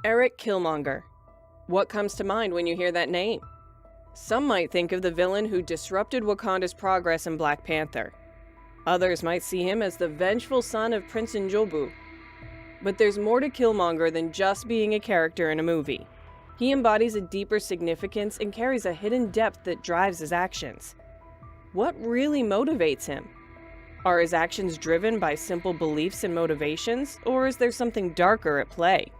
Eric Killmonger. What comes to mind when you hear that name? Some might think of the villain who disrupted Wakanda's progress in Black Panther. Others might see him as the vengeful son of Prince Njobu. But there's more to Killmonger than just being a character in a movie. He embodies a deeper significance and carries a hidden depth that drives his actions. What really motivates him? Are his actions driven by simple beliefs and motivations, or is there something darker at play?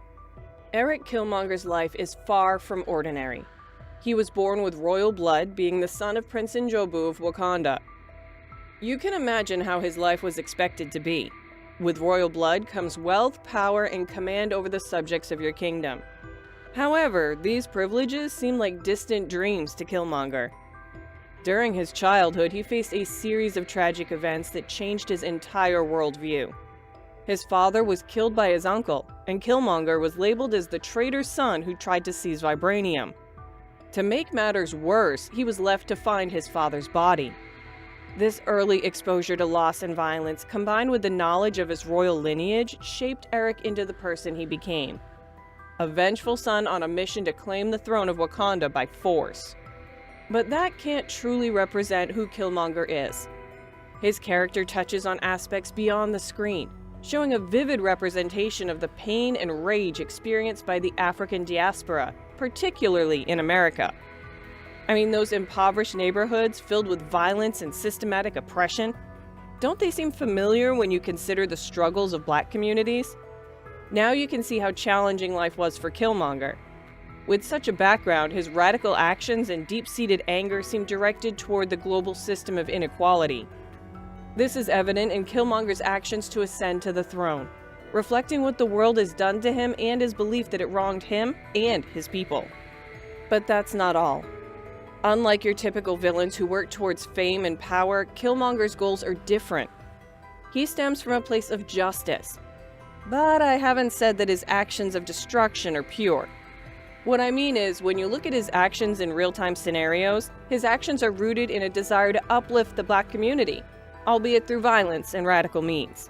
Eric Killmonger's life is far from ordinary. He was born with royal blood, being the son of Prince Njobu of Wakanda. You can imagine how his life was expected to be. With royal blood comes wealth, power, and command over the subjects of your kingdom. However, these privileges seem like distant dreams to Killmonger. During his childhood, he faced a series of tragic events that changed his entire worldview. His father was killed by his uncle, and Killmonger was labeled as the traitor's son who tried to seize vibranium. To make matters worse, he was left to find his father's body. This early exposure to loss and violence, combined with the knowledge of his royal lineage, shaped Eric into the person he became. A vengeful son on a mission to claim the throne of Wakanda by force. But that can't truly represent who Killmonger is. His character touches on aspects beyond the screen, showing a vivid representation of the pain and rage experienced by the African diaspora, particularly in America. I mean, those impoverished neighborhoods filled with violence and systematic oppression, don't they seem familiar when you consider the struggles of Black communities? Now you can see how challenging life was for Killmonger. With such a background, his radical actions and deep-seated anger seem directed toward the global system of inequality. This is evident in Killmonger's actions to ascend to the throne, reflecting what the world has done to him and his belief that it wronged him and his people. But that's not all. Unlike your typical villains who work towards fame and power, Killmonger's goals are different. He stems from a place of justice. But I haven't said that his actions of destruction are pure. What I mean is, when you look at his actions in real-time scenarios, his actions are rooted in a desire to uplift the Black community, albeit through violence and radical means.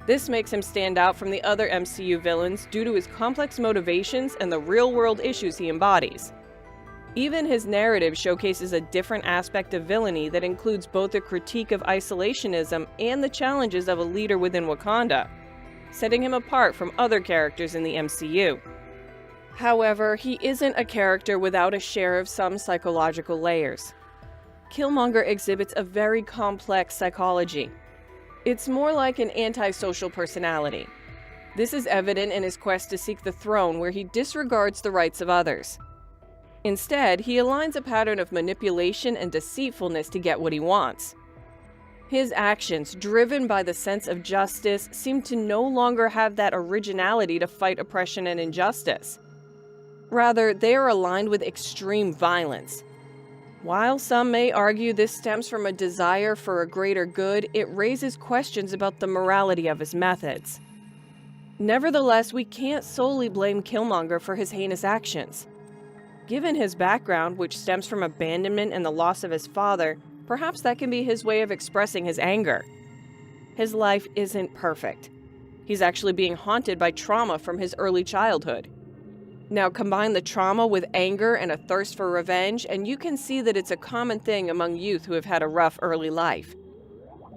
This makes him stand out from the other MCU villains due to his complex motivations and the real-world issues he embodies. Even his narrative showcases a different aspect of villainy that includes both a critique of isolationism and the challenges of a leader within Wakanda, setting him apart from other characters in the MCU. However, he isn't a character without a share of some psychological layers. Killmonger exhibits a very complex psychology. It's more like an antisocial personality. This is evident in his quest to seek the throne, where he disregards the rights of others. Instead, he aligns a pattern of manipulation and deceitfulness to get what he wants. His actions, driven by the sense of justice, seem to no longer have that originality to fight oppression and injustice. Rather, they are aligned with extreme violence. While some may argue this stems from a desire for a greater good, it raises questions about the morality of his methods. Nevertheless, we can't solely blame Killmonger for his heinous actions. Given his background, which stems from abandonment and the loss of his father, perhaps that can be his way of expressing his anger. His life isn't perfect. He's actually being haunted by trauma from his early childhood. Now combine the trauma with anger and a thirst for revenge, and you can see that it's a common thing among youth who have had a rough early life.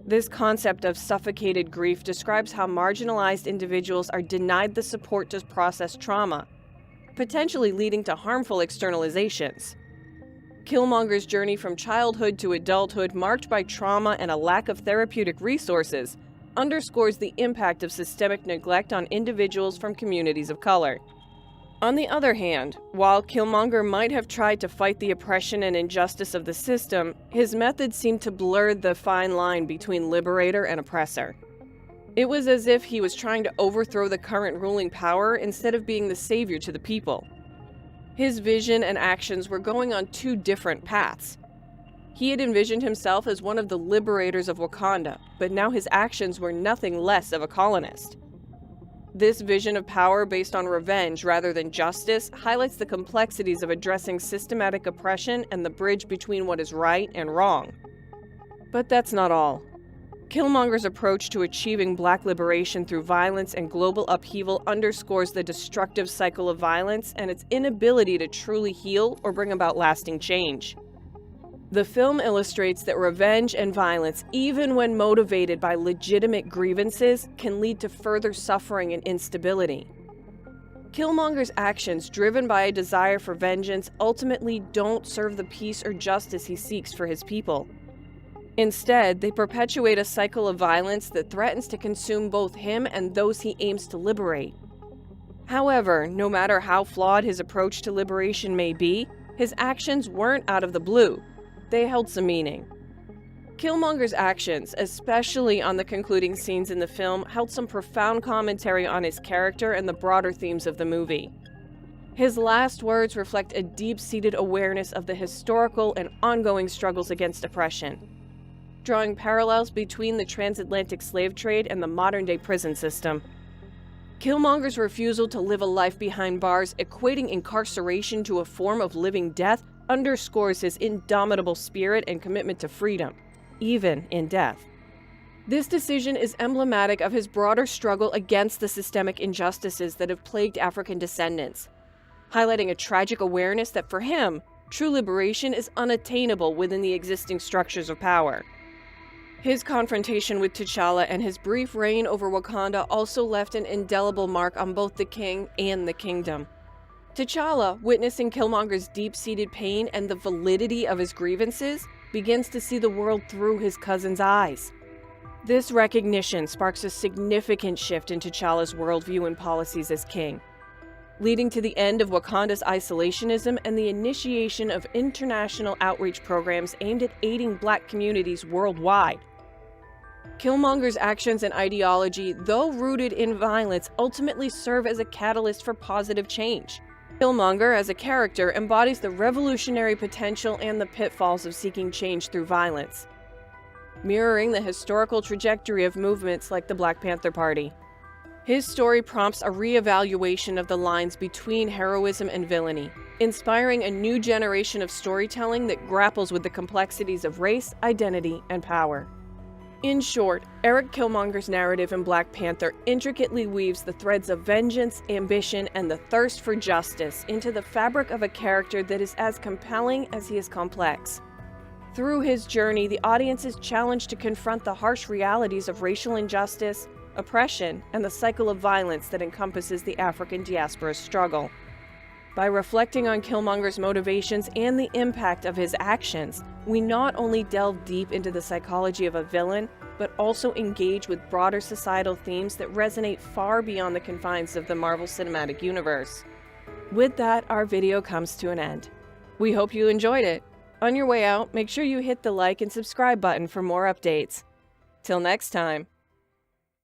This concept of suffocated grief describes how marginalized individuals are denied the support to process trauma, potentially leading to harmful externalizations. Killmonger's journey from childhood to adulthood, marked by trauma and a lack of therapeutic resources, underscores the impact of systemic neglect on individuals from communities of color. On the other hand, while Killmonger might have tried to fight the oppression and injustice of the system, his methods seemed to blur the fine line between liberator and oppressor. It was as if he was trying to overthrow the current ruling power instead of being the savior to the people. His vision and actions were going on two different paths. He had envisioned himself as one of the liberators of Wakanda, but now his actions were nothing less of a colonist. This vision of power based on revenge rather than justice highlights the complexities of addressing systematic oppression and the bridge between what is right and wrong. But that's not all. Killmonger's approach to achieving Black liberation through violence and global upheaval underscores the destructive cycle of violence and its inability to truly heal or bring about lasting change. The film illustrates that revenge and violence, even when motivated by legitimate grievances, can lead to further suffering and instability. Killmonger's actions, driven by a desire for vengeance, ultimately don't serve the peace or justice he seeks for his people. Instead, they perpetuate a cycle of violence that threatens to consume both him and those he aims to liberate. However, no matter how flawed his approach to liberation may be, his actions weren't out of the blue. They held some meaning. Killmonger's actions, especially on the concluding scenes in the film, held some profound commentary on his character and the broader themes of the movie. His last words reflect a deep-seated awareness of the historical and ongoing struggles against oppression, drawing parallels between the transatlantic slave trade and the modern-day prison system. Killmonger's refusal to live a life behind bars, equating incarceration to a form of living death, underscores his indomitable spirit and commitment to freedom, even in death. This decision is emblematic of his broader struggle against the systemic injustices that have plagued African descendants, highlighting a tragic awareness that for him, true liberation is unattainable within the existing structures of power. His confrontation with T'Challa and his brief reign over Wakanda also left an indelible mark on both the king and the kingdom. T'Challa, witnessing Killmonger's deep-seated pain and the validity of his grievances, begins to see the world through his cousin's eyes. This recognition sparks a significant shift in T'Challa's worldview and policies as king, leading to the end of Wakanda's isolationism and the initiation of international outreach programs aimed at aiding Black communities worldwide. Killmonger's actions and ideology, though rooted in violence, ultimately serve as a catalyst for positive change. Killmonger, as a character, embodies the revolutionary potential and the pitfalls of seeking change through violence, mirroring the historical trajectory of movements like the Black Panther Party. His story prompts a re-evaluation of the lines between heroism and villainy, inspiring a new generation of storytelling that grapples with the complexities of race, identity, and power. In short, Eric Killmonger's narrative in Black Panther intricately weaves the threads of vengeance, ambition, and the thirst for justice into the fabric of a character that is as compelling as he is complex. Through his journey, the audience is challenged to confront the harsh realities of racial injustice, oppression, and the cycle of violence that encompasses the African diaspora's struggle. By reflecting on Killmonger's motivations and the impact of his actions, we not only delve deep into the psychology of a villain, but also engage with broader societal themes that resonate far beyond the confines of the Marvel Cinematic Universe. With that, our video comes to an end. We hope you enjoyed it. On your way out, make sure you hit the like and subscribe button for more updates. Till next time.